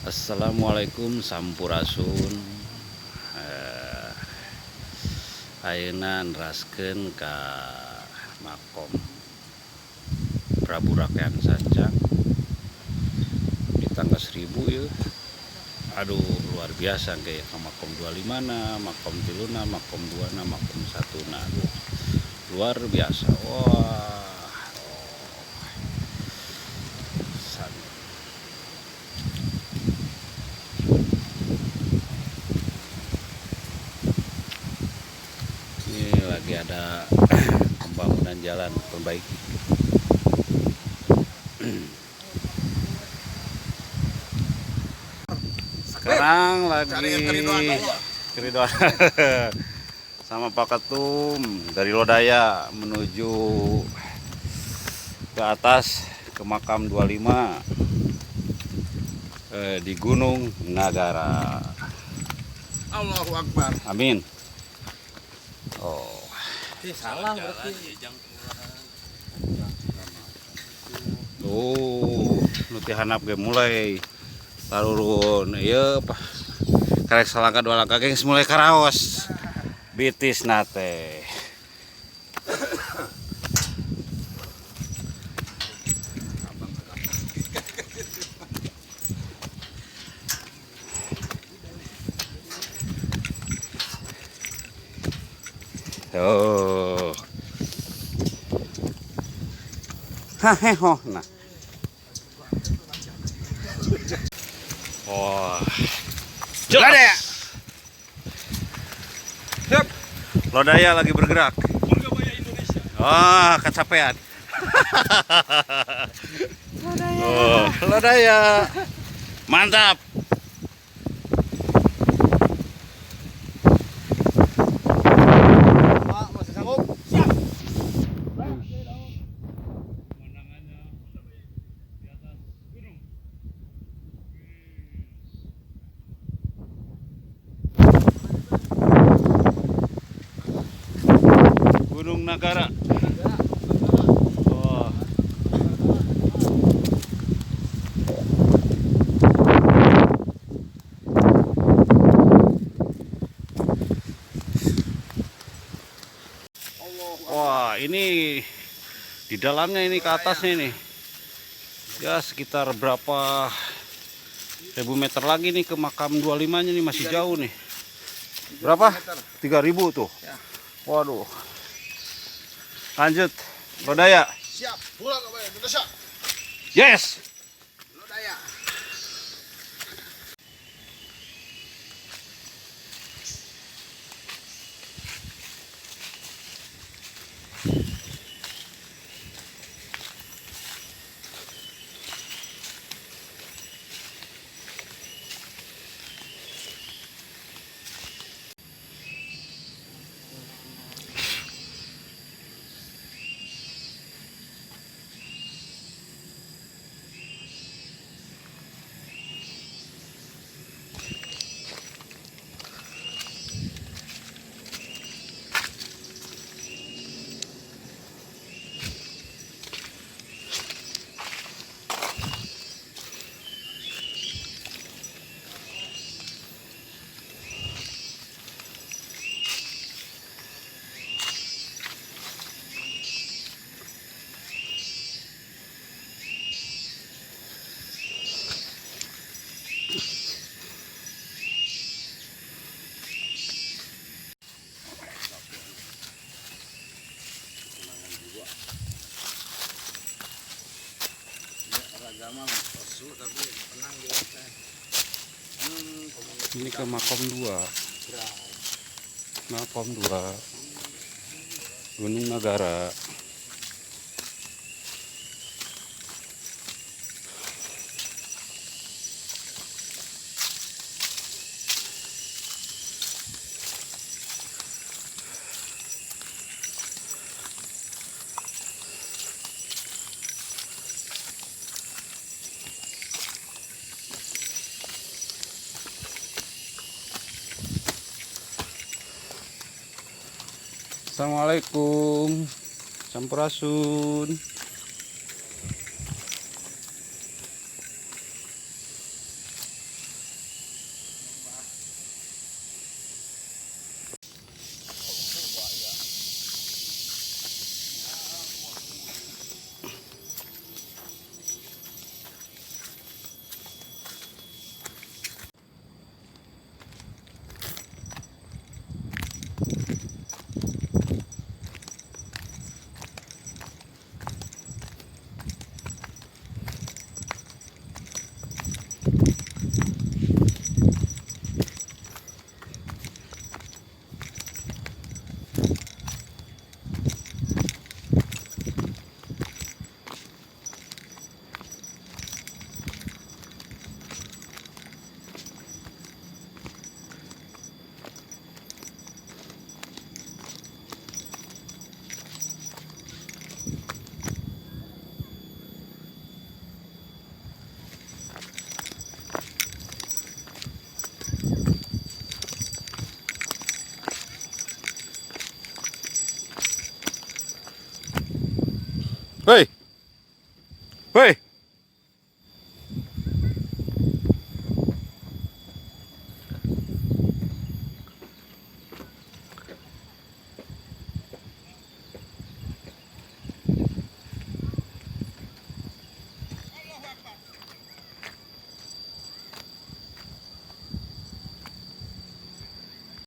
Assalamualaikum sampurasun. Ayeuna neraskeun ka makom Prabu Rakyat Sancang di tanggal 1000 ya. Aduh luar biasa kayak ka makom 25 na, makom 3 na, makom 2 na, makom 1 na. Aduh, luar biasa. Wah. Ini lagi ada pembangunan jalan perbaiki. Sekarang lagi keridoan sama Pak Ketum dari Lodaya menuju ke atas ke makam 25 di Gunung Nagara. Allahu Akbar. Amin. Oh, Salah berarti. Oh, nu teh handap ge mulai tarurun ieu karek salangkah dua langkah ge mulai karaos. Bitis nate. Oh. Haheho nah. Wah. Lodaya. Siap. Lodaya lagi bergerak. Wah, kecapean. Lodaya. Oh, Lodaya. Mantap. Pak, masih sanggup? Siap. Gunung Nagara. Oh. Wah, ini di dalamnya ini ke atasnya ini. Ya sekitar berapa ribu meter lagi nih ke makam 25-nya nih, masih jauh nih. Berapa? 3000 tuh. Waduh. Lanjut. Lodaya. Siap. Pulang ke Indonesia. Yes. Lodaya. Ini ke makam 2. Makam 2. Gunung Nagara. Assalamualaikum. Sampurasun. Woi. Woi.